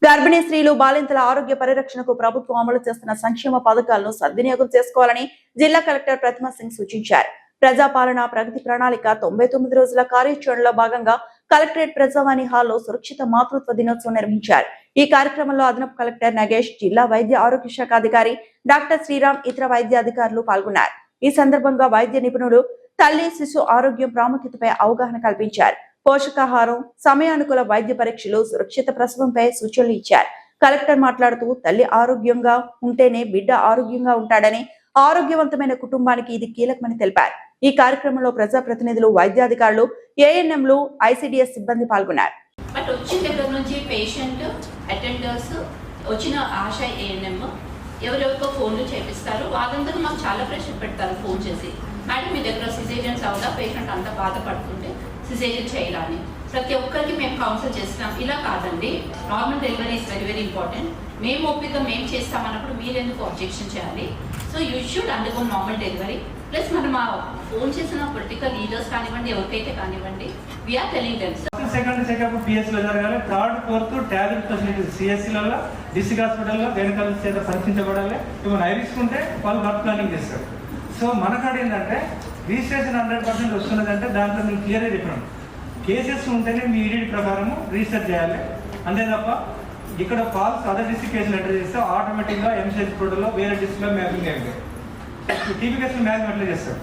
గర్భిణీ స్త్రీలు బాలింతల ఆరోగ్య పరిరక్షణకు ప్రభుత్వం అమలు చేస్తున్న సంక్షేమ పథకాలను సద్వినియోగం చేసుకోవాలని జిల్లా కలెక్టర్ ప్రతిమ సింగ్ సూచించారు. ప్రజాపాలన ప్రగతి ప్రణాళిక 99 రోజుల కార్యాచరణలో భాగంగా కలెక్టరేట్ ప్రజావాణి హాల్లో సురక్షిత మాతృత్వ దినోత్సవం నిర్వహించారు. ఈ కార్యక్రమంలో అదనపు కలెక్టర్ నగేష్, జిల్లా వైద్య ఆరోగ్య శాఖ అధికారి డాక్టర్ శ్రీరామ్, ఇతర వైద్య అధికారులు పాల్గొన్నారు. ఈ సందర్భంగా వైద్య నిపుణులు తల్లి శిశు ఆరోగ్యం ప్రాముఖ్యతపై అవగాహన కల్పించారు. పోషకాహారం, సమయానుకూల వైద్య పరీక్షలు, సురక్షిత ప్రసవంపై సూచనలు ఇచ్చారు. కలెక్టర్ మాట్లాడుతూ తల్లి ఆరోగ్యంగా ఉంటేనే బిడ్డ ఆరోగ్యంగా ఉంటాడని, ఆరోగ్యవంతమైన కుటుంబానికి ఇది కీలకమని తెలిపారు. ఈ కార్యక్రమంలో ప్రజాప్రతినిధులు, వైద్యాధికారులు, ఏఎన్ఎంలు, ఐసిడిఎస్ సిబ్బంది పాల్గొన్నారు. బట్ వచ్చిన దగ్గర నుంచి పేషెంట్, అటెండర్స్, వచ్చిన ఆశా ఏఎన్ఎం ఎవరెవరికో ఫోన్లు చేపిస్తారు. వాళ్ళందరూ మాకు చాలా ప్రెషర్ పెడతారు ఫోన్ చేసి, మేడం మీ దగ్గర సిజేరియన్స్ అవుదా, పేషెంట్ అంతా బాధపడుతుంటే సిజేరియన్ చేయాలని. ప్రతి ఒక్కరికి మేము కౌన్సిల్ చేస్తున్నాం. ఇలా కాదండి, normal delivery is very very important. మేము ఓపిక మేము చేస్తామన్నప్పుడు మీరు ఎందుకు అబ్జెక్షన్ చేయాలి? So you should undergo normal delivery. Plus మనం ఫోన్ చేసిన పొలిటికల్ లీడర్స్ కానివ్వండి, ఎవరికైతే కానివ్వండి, we're telling them. Second checkup పిఎస్లో జరగాలి. థర్డ్, ఫోర్త్ టాబ్లెట్ ఫెసిలిటీస్ సిఎస్సీలలో, డిస్ట్రిక్ట్ హాస్పిటల్లో గైనకాలజిస్ట్ చేత పరీక్షించబడాలి. ఏమైనా హైరిస్క్ ఉంటే వాళ్ళు వర్క్ ప్లానింగ్ చేస్తారు. సో మనకాడ ఏంటంటే రిజిస్ట్రేషన్ 100% వస్తున్నదంటే దాంట్లో మేము క్లియర్గా చెప్పినాం. కేసెస్ ఉంటేనే మీ ఈడీ ప్రకారం రిజిస్టర్ చేయాలి. అంతే తప్ప ఇక్కడ ఫాల్స్ అదర్ డిస్ట్రిక్ట్ కేసులు ఎంటర్ చేస్తే ఆటోమేటిక్గా ఎంసీహెచ్ పోర్టల్లో వేరే డిస్ట్రిక్ట్లో మ్యాపింగ్ అయిపోయి టీవీ కేసులు మ్యాపింగ్ ఎట్లా చేస్తారు.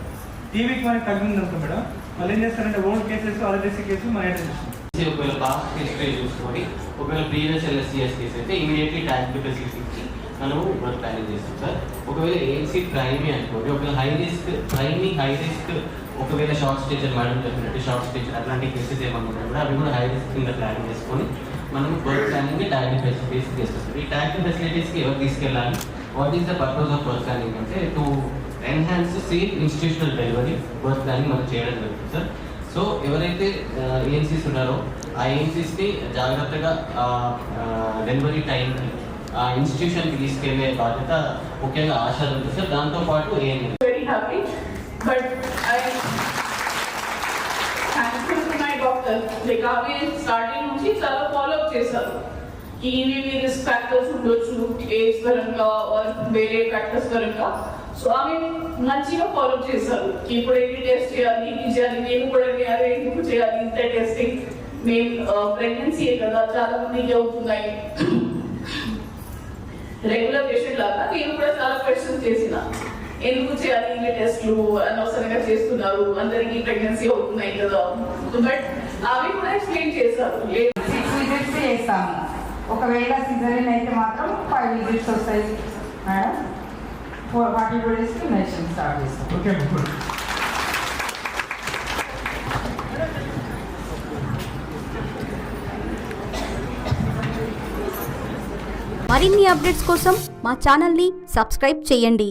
టీవీకి మనకి తగ్గింది అనుకో మేడం, వాళ్ళు ఏం చేస్తారంటే ఓల్డ్ కేసెస్, అదర్ డిస్ట్రిక్ట్ కేసులు మనం ఎంటర్ చేస్తాం. ఒకవేళ పాస్ట్ హిస్టరీ చూసుకొని ఒకవేళ ప్రీవియస్ ఎల్ఎస్సిఎస్ కేసు అయితే ఇమీడియట్లీ ట్యాక్స్ ఫెసిలిటీకి మనము వర్క్ ప్లానింగ్ చేస్తాం సార్. ఒకవేళ ఏఎన్సీ ప్రైమరీ అనుకోండి, ఒకవేళ హై రిస్క్ ఒకవేళ షార్ట్ స్టేచర్ మేడం చెప్పినట్టు షార్ట్ స్టేచర్ అట్లాంటి కేసెస్ ఏమన్నా ఉన్నాయి కూడా అవి కూడా హై రిస్క్ కింద ప్లానింగ్ చేసుకొని మనం వర్క్ ప్లానింగ్ ట్యాక్స్ ఫెసిలిటీస్ చేస్తాం. ఈ ట్యాక్స్ ఫెసిలిటీస్కి ఎవరు తీసుకెళ్ళాలి, what is the purpose of work planning అంటే to enhance safe institutional delivery work planning మనం చేయడం జరుగుతుంది సార్. సో ఎవరైతే ఏఎన్సీస్ ఉన్నారో ఆ ఏఎన్సీస్ని జాగ్రత్తగా డెలివరీ టైంకి ఆ ఇన్స్టిట్యూషన్కి తీసుకెళ్లే బాధ్యత ముఖ్యంగా ఆశలు ఉంటుంది సార్. దాంతోపాటు ఏఎన్ఎం స్టార్టింగ్ నుంచి చాలా ఫాలో అప్ చేశారు. ఇవి రిస్క్ ఫ్యాక్టర్స్ ఉండొచ్చు, ఏజ్ పరంగా వేరే ఫ్యాక్టర్స్ పరంగా. సో అవి మంచిగా ఫాలో చేశారు. ఇప్పుడు ఏది టెస్ట్ చేయాలి, ఇది చేయాలి, నేను కూడా చేయాలి, ఎందుకు చేయాలి ఇంత టెస్టింగ్. మేము ప్రెగ్నెన్సీ కదా చాలా మందికి అవుతున్నాయి. రెగ్యులర్ పేషెంట్ లాగా నేను కూడా చాలా క్వశ్చన్స్ చేసిన, ఎందుకు చేయాలి ఇన్ని టెస్ట్లు, అనవసరంగా చేస్తున్నారు, అందరికీ ప్రెగ్నెన్సీ అవుతున్నాయి కదా. బట్ అవి కూడా ఎక్స్ప్లెయిన్ చేశారు. 6 విజిట్స్ చేస్తాము. ఒకవేళ సిజరీన్ అయితే మాత్రం 5 విజిట్స్ వస్తాయి మేడం. 42 డేస్కి మెడిసిన్ స్టార్ట్ చేస్తాం. ఓకే, మరిన్ని అప్డేట్స్ కోసం మా ఛానల్ని సబ్స్క్రైబ్ చేయండి.